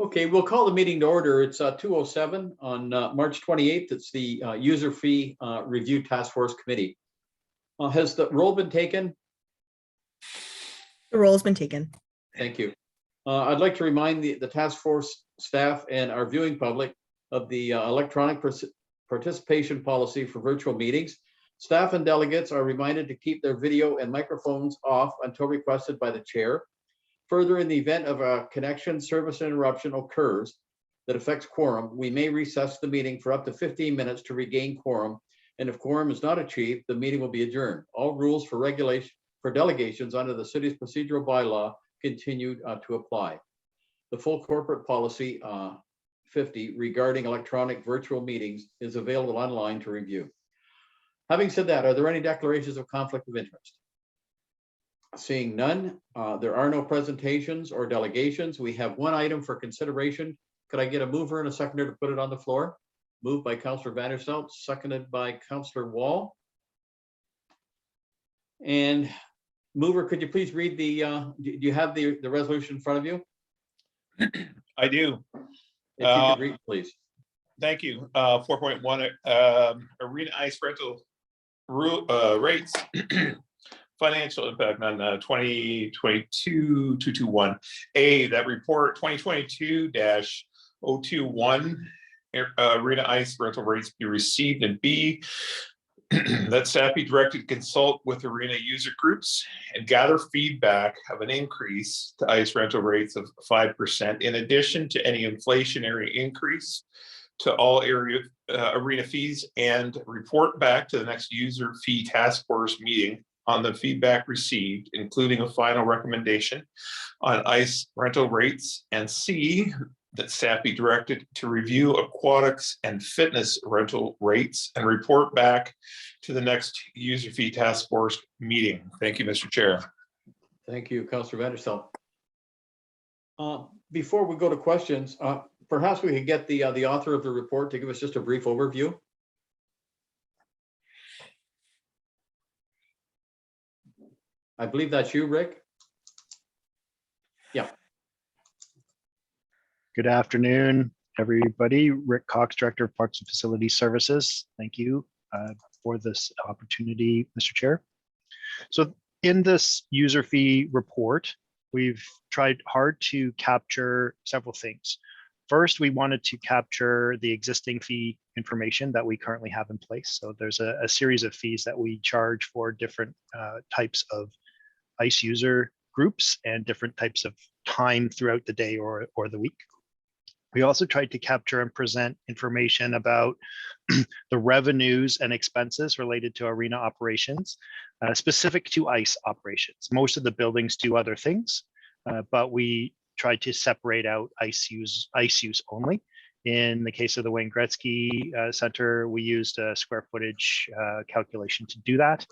Okay, we'll call the meeting to order. It's 2:07 on March 28th. It's the User Fee Review Task Force Committee. Has the roll been taken? The roll's been taken. Thank you. I'd like to remind the task force staff and our viewing public of the electronic participation policy for virtual meetings. Staff and delegates are reminded to keep their video and microphones off until requested by the chair. Further, in the event of a connection service interruption occurs that affects quorum, we may recess the meeting for up to 15 minutes to regain quorum. And if quorum is not achieved, the meeting will be adjourned. All rules for delegations under the city's procedural bylaw continued to apply. The full corporate policy 50 regarding electronic virtual meetings is available online to review. Having said that, are there any declarations of conflict of interest? Seeing none, there are no presentations or delegations. We have one item for consideration. Could I get a mover and a seconder to put it on the floor? Moved by Councillor Vanderstelt, seconded by Councillor Wall. And mover, could you please read the, do you have the resolution in front of you? I do. If you could read, please. Thank you. 4.1, arena ice rental rates. Financial impact on 2022-221. A, that report 2022-021 arena ice rental rates be received, and B, that staff be directed to consult with arena user groups and gather feedback of an increase to ice rental rates of 5% in addition to any inflationary increase to all arena fees, and report back to the next user fee task force meeting on the feedback received, including a final recommendation on ice rental rates, and C, that staff be directed to review aquatics and fitness rental rates and report back to the next user fee task force meeting. Thank you, Mr. Chair. Thank you, Councillor Vanderstelt. Before we go to questions, perhaps we could get the author of the report to give us just a brief overview. I believe that's you, Rick. Yeah. Good afternoon, everybody. Rick Cox, Director of Parks and Facility Services. Thank you for this opportunity, Mr. Chair. So in this user fee report, we've tried hard to capture several things. First, we wanted to capture the existing fee information that we currently have in place. So there's a series of fees that we charge for different types of ICE user groups and different types of time throughout the day or the week. We also tried to capture and present information about the revenues and expenses related to arena operations, specific to ICE operations. Most of the buildings do other things, but we tried to separate out ICE use only. In the case of the Wayne Gretzky Center, we used a square footage calculation to do that.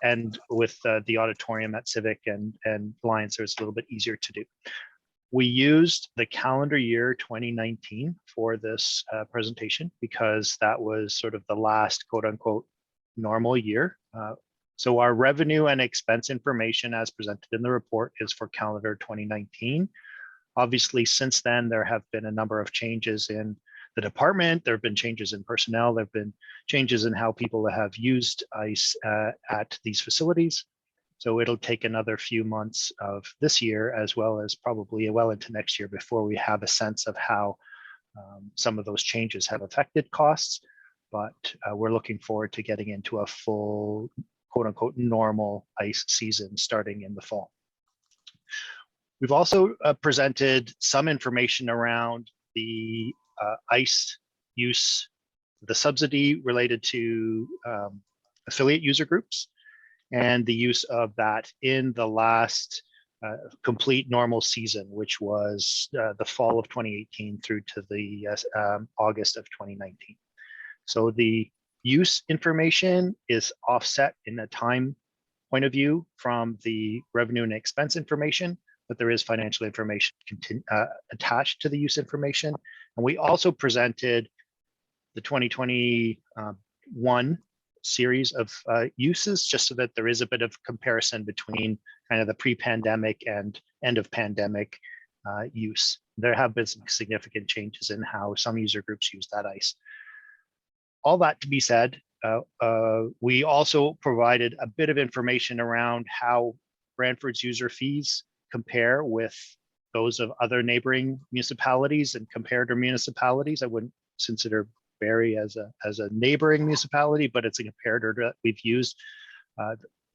And with the auditorium at Civic and Lions, it was a little bit easier to do. We used the calendar year 2019 for this presentation because that was sort of the last quote unquote normal year. So our revenue and expense information as presented in the report is for calendar 2019. Obviously, since then, there have been a number of changes in the department. There have been changes in personnel. There have been changes in how people have used ICE at these facilities. So it'll take another few months of this year, as well as probably well into next year, before we have a sense of how some of those changes have affected costs. But we're looking forward to getting into a full, quote unquote, normal ICE season starting in the fall. We've also presented some information around the ICE use, the subsidy related to affiliate user groups, and the use of that in the last complete normal season, which was the fall of 2018 through to the August of 2019. So the use information is offset in a time point of view from the revenue and expense information, but there is financial information attached to the use information. And we also presented the 2021 series of uses, just so that there is a bit of comparison between kind of the pre-pandemic and end of pandemic use. there have been some significant changes in how some user groups use that ice. All that to be said, we also provided a bit of information around how Brantford's user fees compare with those of other neighboring municipalities and comparator municipalities. I wouldn't consider Barrie as a neighboring municipality, but it's a comparator that we've used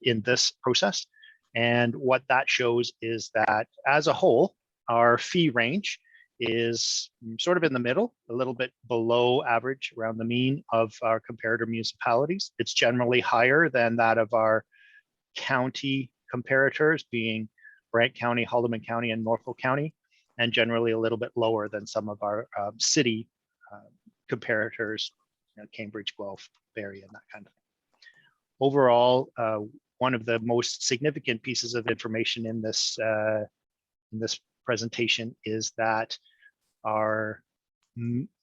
in this process. And what that shows is that as a whole, our fee range is sort of in the middle, a little bit below average, around the mean of our comparator municipalities. It's generally higher than that of our county comparators, being Brant County, Haldimand County, and Norfolk County, and generally a little bit lower than some of our city comparators, Cambridge, Guelph, Barrie, and that kind of thing. Overall, one of the most significant pieces of information in this presentation is that our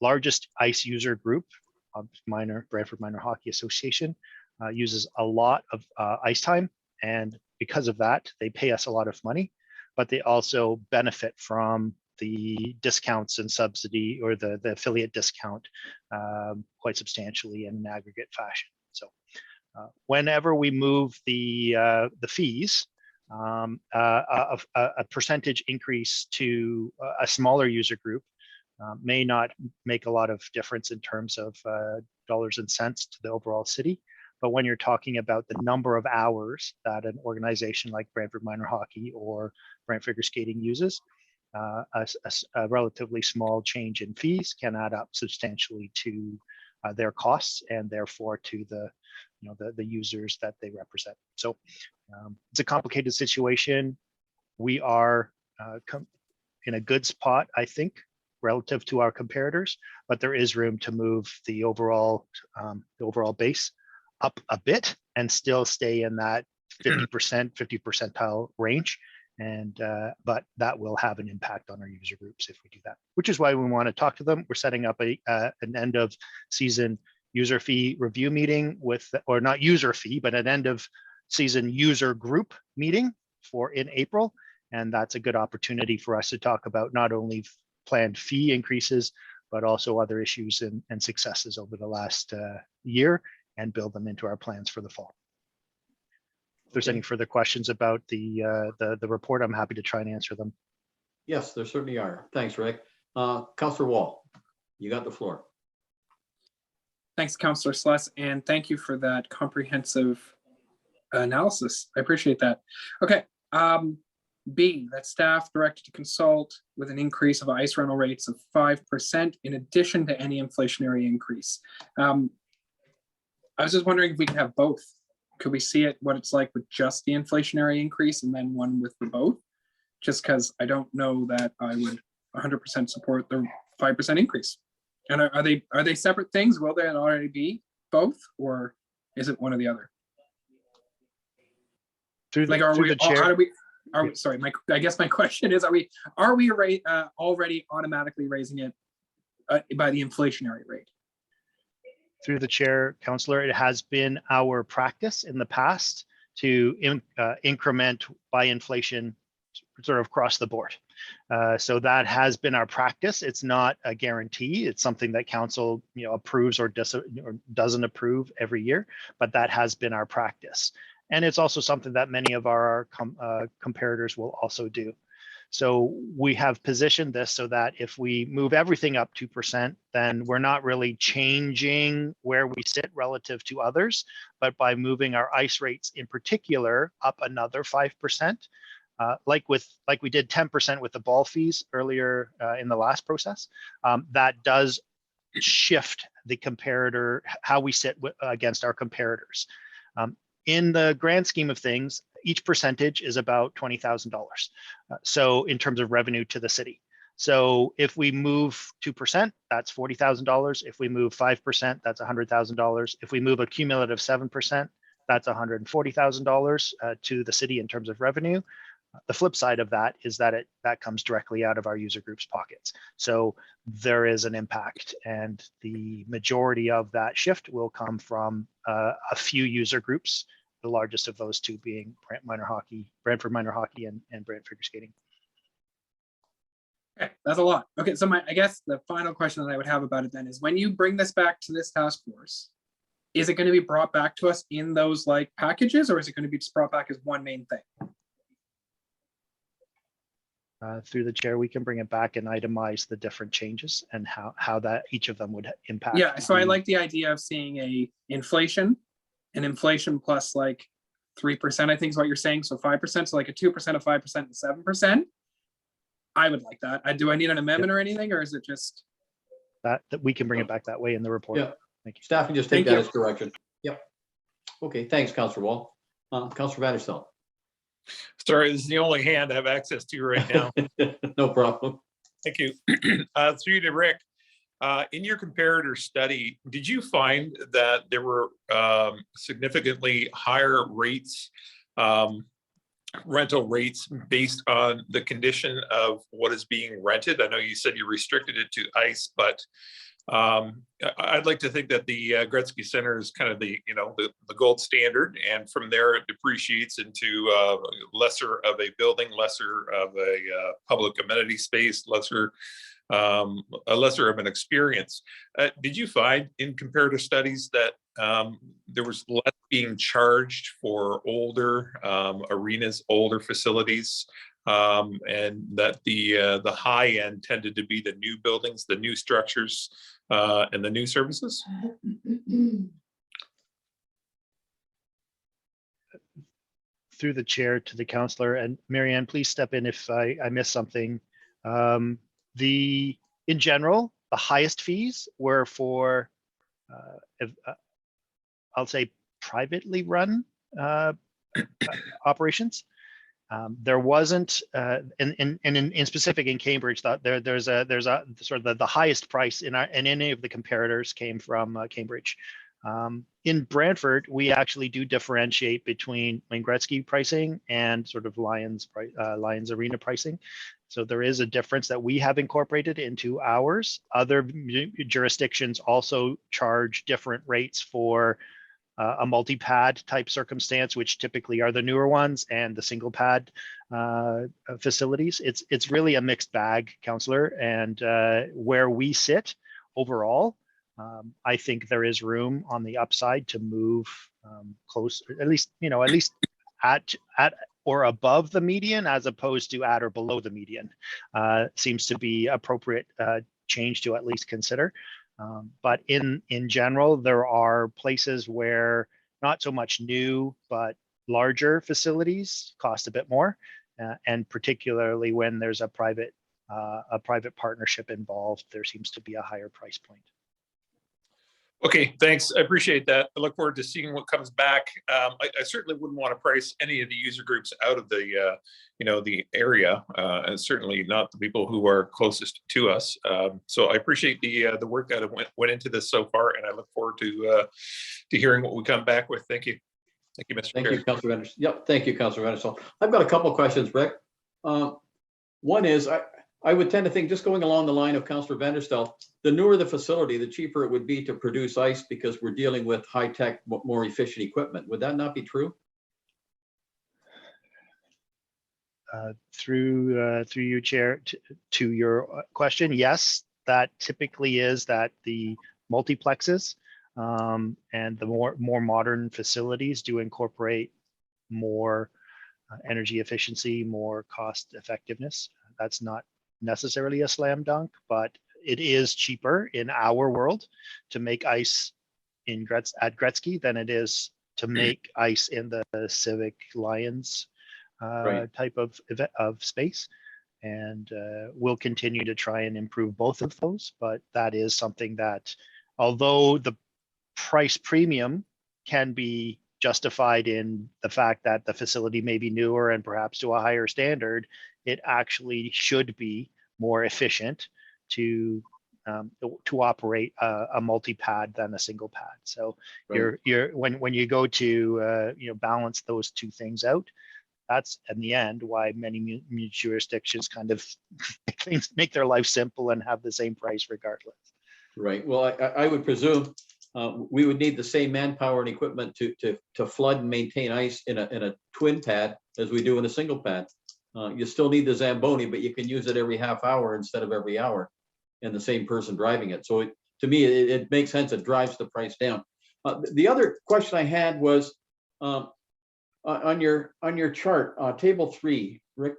largest ICE user group, Brantford Minor Hockey Association, uses a lot of ice time, and because of that, they pay us a lot of money, but they also benefit from the discounts and subsidy, or the affiliate discount, quite substantially in an aggregate fashion. So whenever we move the fees, a percentage increase to a smaller user group may not make a lot of difference in terms of dollars and cents to the overall city. But when you're talking about the number of hours that an organization like Brantford Minor Hockey or Brant Figure Skating uses, a relatively small change in fees can add up substantially to their costs, and therefore to the users that they represent. So it's a complicated situation. We are in a good spot, I think, relative to our comparators, but there is room to move the overall base up a bit and still stay in that 50% 50 percentile range. And but that will have an impact on our user groups if we do that, which is why we want to talk to them. We're setting up an end of season user fee review meeting with, or not user fee, but an end of season user group meeting in April. And that's a good opportunity for us to talk about not only planned fee increases, but also other issues and successes over the last year, and build them into our plans for the fall. If there's any further questions about the report, I'm happy to try and answer them. Yes, there certainly are. Thanks, Rick. Councillor Wall, you got the floor. Thanks, Councillor Sluss, and thank you for that comprehensive analysis. I appreciate that. Okay, B, that staff directed to consult with an increase of ICE rental rates of 5% in addition to any inflationary increase. I was just wondering if we could have both. Could we see it, what it's like with just the inflationary increase and then one with the both? Just because I don't know that I would 100% support the 5% increase. And are they separate things? Will they already be both, or is it one or the other? Like, sorry, I guess my question is, are we already automatically raising it by the inflationary rate? Through the chair, Councillor, it has been our practice in the past to increment by inflation sort of across the board. So that has been our practice. It's not a guarantee. It's something that council approves or doesn't approve every year, but that has been our practice. And it's also something that many of our comparators will also do. So we have positioned this so that if we move everything up 2%, then we're not really changing where we sit relative to others, but by moving our ICE rates in particular up another 5%, like we did 10% with the ball fees earlier in the last process, that does shift the comparator, how we sit against our comparators. In the grand scheme of things, each percentage is about $20,000. So in terms of revenue to the city. So if we move 2%, that's $40,000. If we move 5%, that's $100,000. If we move a cumulative 7%, that's $140,000 to the city in terms of revenue. The flip side of that is that that comes directly out of our user group's pockets. So there is an impact, and the majority of that shift will come from a few user groups, the largest of those two being Brantford Minor Hockey and Brant Figure Skating. Okay, that's a lot. Okay, so I guess the final question that I would have about it then is when you bring this back to this task force, is it going to be brought back to us in those like packages, or is it going to be just brought back as one main thing? Through the chair, we can bring it back and itemize the different changes and how that each of them would impact. Yeah, so I the- like the idea of seeing an inflation plus like 3%, I think is what you're saying. So 5%, so like a 2% of 5% and 7%. I would like that. Do I need an amendment or anything, or is it just? that we can bring it back that way in the report. Yeah. Thank you. Staff can just take Thank that you. as direction. Yep. Okay, thanks, Counselor Wall. Counselor Vanderstel. Sorry, this is the only hand I have access to right now. No problem. Thank you. Through you to Rick. In your comparator study, did you find that there were significantly higher rates, rental rates based on the condition of what is being rented? I know you said you restricted it to ice, but I'd like to think that the Gretzky Center is kind of the gold standard, and from there it depreciates into lesser of a building, lesser of a public amenity space, lesser of an experience. Did you find in comparative studies that there was less being charged for older arenas, older facilities, and that the high end tended to be the new buildings, the new structures, and the new services? Through the chair to the counselor, and Marianne, please step in if I miss something. In general, the highest fees were for, I'll say, privately run operations. There wasn't, in specific in Cambridge, that there's a sort of the highest price in any of the comparators came from Cambridge. In Brantford, we actually do differentiate between Wayne Gretzky pricing and sort of Lions Arena pricing. So there is a difference that we have incorporated into ours. Other jurisdictions also charge different rates for a multi-pad type circumstance, which typically are the newer ones, and the single pad facilities. It's really a mixed bag, Councillor, and where we sit overall, I think there is room on the upside to move close, at least at or above the median, as opposed to at or below the median. Seems to be appropriate change to at least consider. But in general, there are places where not so much new, but larger facilities cost a bit more, and particularly when there's a private partnership involved, there seems to be a higher price point. Okay, thanks. I appreciate that. I look forward to seeing what comes back. I certainly wouldn't want to price any of the user groups out of the, the area, and certainly not the people who are closest to us. So I appreciate the work that went into this so far, and I look forward to hearing what we come back with. Thank you. Thank you, Mr. Thank Chair. you, Councillor Vanderstel. Yep, thank you, Councillor Vanderstel. I've got a couple of questions, Rick. One is, I would tend to think, just going along the line of Councillor Vanderstel, the newer the facility, the cheaper it would be to produce ice because we're dealing with high-tech, more efficient equipment. Would that not be true? Through you, Chair, to your question, yes, that typically is that the multiplexes and the more modern facilities do incorporate more energy efficiency, more cost effectiveness. That's not necessarily a slam dunk, but it is cheaper in our world to make ice at Gretzky than it is to make ice in the Civic Lions Right. type of space. And we'll continue to try and improve both of those, but that is something that, although the price premium can be justified in the fact that the facility may be newer and perhaps to a higher standard, it actually should be more efficient to operate a multi-pad than a single pad. So Right. when you go to balance those two things out, that's in the end why many jurisdictions kind of make their life simple and have the same price regardless. Right. Well, I would presume we would need the same manpower and equipment to flood and maintain ice in a twin pad as we do in a single pad. You still need the Zamboni, but you can use it every half hour instead of every hour, and the same person driving it. So to me, it makes sense. It drives the price down. The other question I had was on your chart, table 3, Rick.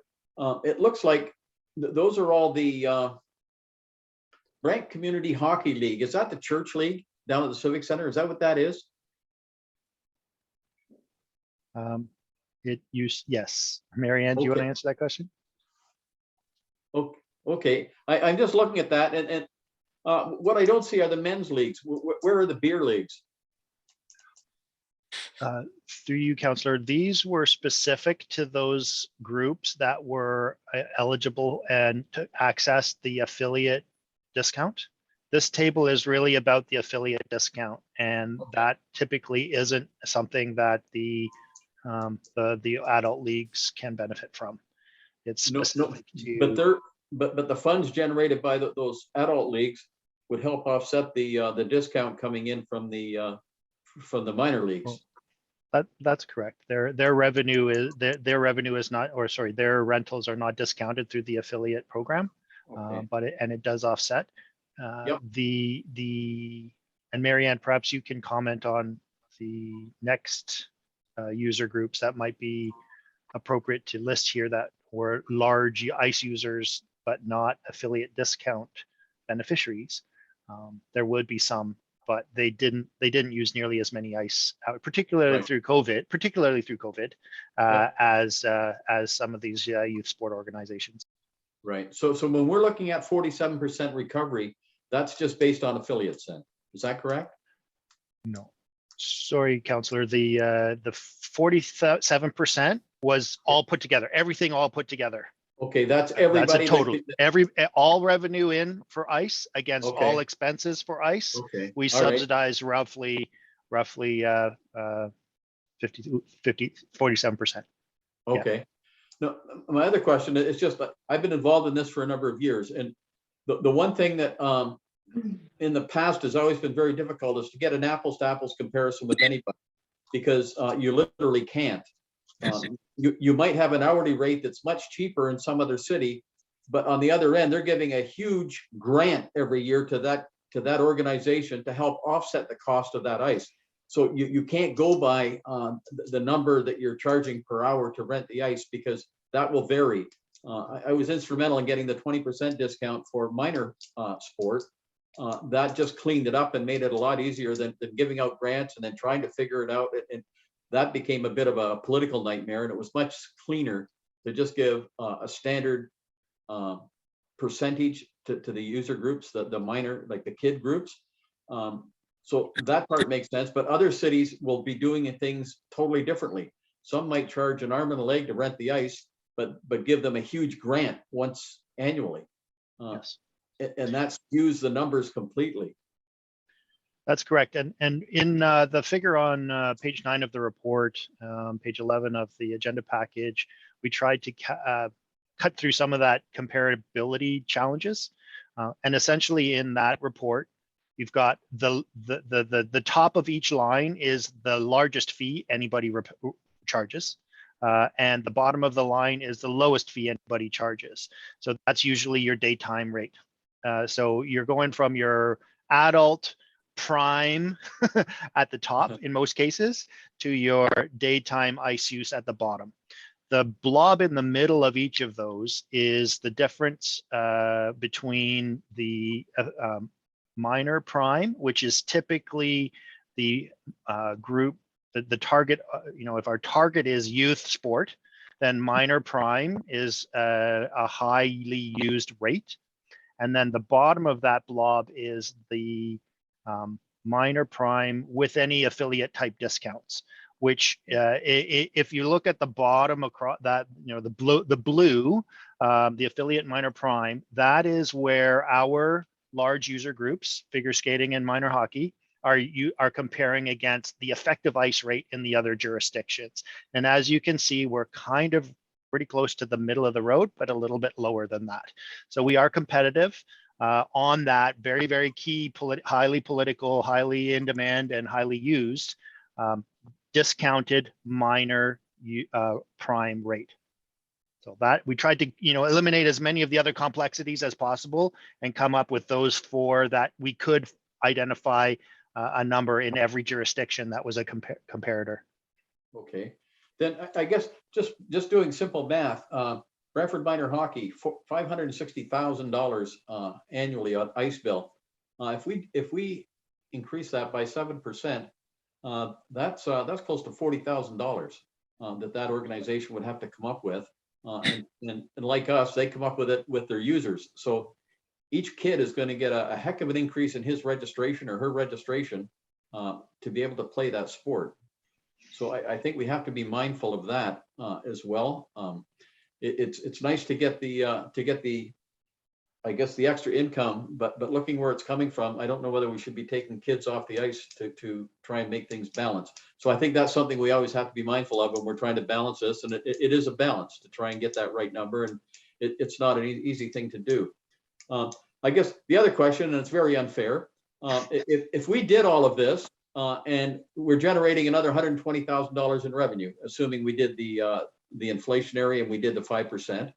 It looks like those are all the Brant Community Hockey League. Is that the church league down at the Civic Center? Is that what that is? Yes. Marianne, do you want to Okay. answer that question? Okay, I'm just looking at that, and what I don't see are the men's leagues. Where are the beer leagues? Through you, Councillor, these were specific to those groups that were eligible and to access the affiliate discount. This table is really about the affiliate discount, and that typically isn't something that the adult leagues can benefit from. It's No, specific but to, the funds generated by those adult leagues would help offset the discount coming in from the minor leagues. that's correct. Their revenue is not, or sorry, their rentals are not discounted through the affiliate program, Okay. but it does offset. Yep. And Marianne, perhaps you can comment on the next user groups that might be appropriate to list here that were large ICE users but not affiliate discount beneficiaries. There would be some, but they didn't use nearly as many ICE, particularly Right. through COVID, Yeah. as some of these youth sport organizations. Right. So when we're looking at 47% recovery, that's just based on affiliates then. Is that correct? No, sorry, Councillor. The 47% was all put together. Everything all put together. Okay, that's That's a everybody. total. All revenue in for ICE against Okay. all expenses for ICE. Okay. We All right. subsidize roughly 47%. Okay. No, my other question is just that I've been involved in this for a number of years, and the one thing that in the past has always been very difficult is to get an apples to apples comparison with anybody, because you literally can't. You might have an hourly rate that's much cheaper in some other city, but on the other end, they're giving a huge grant every year to that organization to help offset the cost of that ice. So you can't go by the number that you're charging per hour to rent the ice, because that will vary. I was instrumental in getting the 20% discount for minor sport. That just cleaned it up and made it a lot easier than giving out grants and then trying to figure it out. And that became a bit of a political nightmare, and it was much cleaner to just give a standard percentage to the user groups, the minor, like the kid groups. So that part makes sense, but other cities will be doing things totally differently. Some might charge an arm and a leg to rent the ice, but give them a huge grant once annually. Yes. And that skews the numbers completely. That's correct. And in the figure on page 9 of the report, page 11 of the agenda package, we tried to cut through some of that comparability challenges. And essentially in that report, you've got the top of each line is the largest fee anybody charges. And the bottom of the line is the lowest fee anybody charges. So that's usually your daytime rate. So you're going from your adult prime at the top in most cases to your daytime ice use at the bottom. The blob in the middle of each of those is the difference between the minor prime, which is typically the group, the target, if our target is youth sport, then minor prime is a highly used rate. And then the bottom of that blob is the minor prime with any affiliate type discounts, which if you look at the bottom across that, the blue, the affiliate minor prime, that is where our large user groups, figure skating and minor hockey, are comparing against the effective ice rate in the other jurisdictions. And as you can see, we're kind of pretty close to the middle of the road, but a little bit lower than that. So we are competitive on that very, very key, highly political, highly in demand, and highly used discounted minor prime rate. So that we tried to, eliminate as many of the other complexities as possible and come up with those 4 that we could identify a number in every jurisdiction that was a comparator. Okay, then I guess just doing simple math, Brantford Minor Hockey, $560,000 annually on ice bill. If we increase that by 7%, that's close to $40,000 that organization would have to come up with. And like us, they come up with it with their users. So each kid is going to get a heck of an increase in his registration or her registration to be able to play that sport. So I think we have to be mindful of that as well. It's nice to get the I guess the extra income, but looking where it's coming from, I don't know whether we should be taking kids off the ice to try and make things balance. So I think that's something we always have to be mindful of when we're trying to balance this, and it is a balance to try and get that right number, and it's not an easy thing to do. I guess the other question, and it's very unfair, if we did all of this and we're generating another $120,000 in revenue, assuming we did the inflationary and we did the 5%.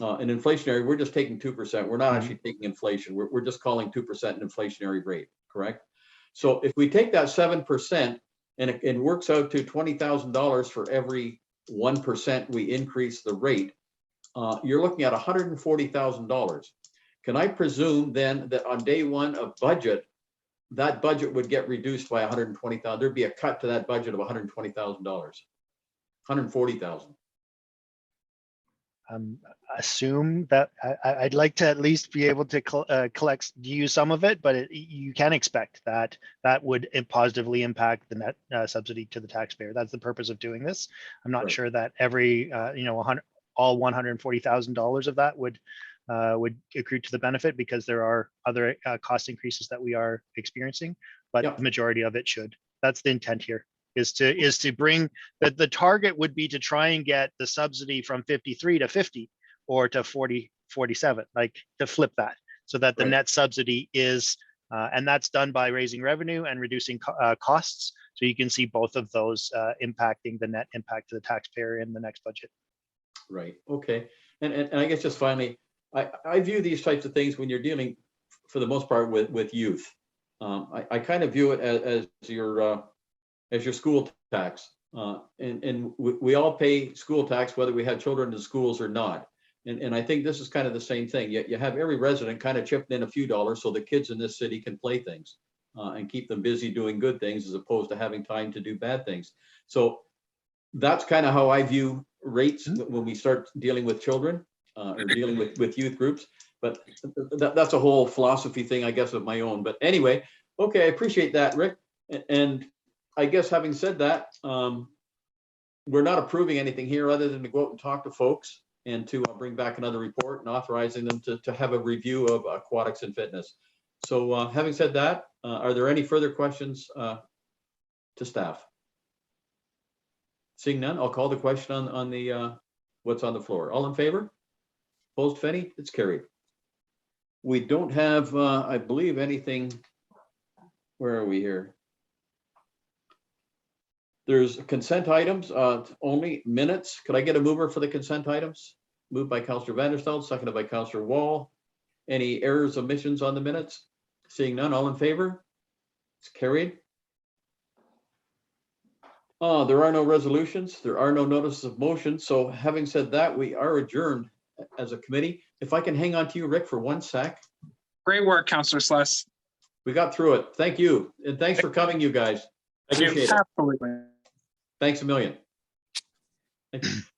In inflationary, we're just taking 2%. We're not actually taking inflation. We're just calling 2% an inflationary rate, correct? So if we take that 7% and it works out to $20,000 for every 1% we increase the rate, you're looking at $140,000. Can I presume then that on day one of budget, that budget would get reduced by $120,000? There'd be a cut to that budget of $120,000, $140,000. Assume that I'd like to at least be able to use some of it, but you can expect that would positively impact the net subsidy to the taxpayer. That's the purpose of doing this. I'm not sure that every all $140,000 of that would accrue to the benefit, because there are other cost increases that we are experiencing, but the majority of it should. That's the intent here. Is to bring that the target would be to try and get the subsidy from 53 to 50 or to 40, 47, like to flip that so that the net subsidy is, and that's done by raising revenue and reducing costs. So you can see both of those impacting the net impact to the taxpayer in the next budget. Right. Okay. And I guess just finally, I view these types of things when you're dealing, for the most part, with youth. I kind of view it as your school tax. And we all pay school tax, whether we have children in schools or not. And I think this is kind of the same thing. You have every resident kind of chipping in a few dollars so the kids in this city can play things and keep them busy doing good things, as opposed to having time to do bad things. So that's kind of how I view rates when we start dealing with children or dealing with youth groups. But that's a whole philosophy thing, I guess, of my own. But anyway, okay, I appreciate that, Rick. And I guess having said that, we're not approving anything here other than to go out and talk to folks and to bring back another report and authorizing them to have a review of aquatics and fitness. So having said that, are there any further questions to staff? Seeing none, I'll call the question on the what's on the floor. All in favor? Opposed, if any? It's carried. We don't have, I believe, anything. Where are we here? There's consent items, only minutes. Could I get a mover for the consent items? Moved by Councillor Vanderstel, seconded by Councillor Wall. Any errors, omissions on the minutes? Seeing none, all in favor? It's carried. There are no resolutions. There are no notices of motion. So having said that, we are adjourned as a committee. If I can hang on to you, Rick, for 1 sec. Great work, Councillor Sluss. We got through it. Thank you. And thanks for coming, you guys. Appreciate it. Absolutely. Thanks a million. Thank you.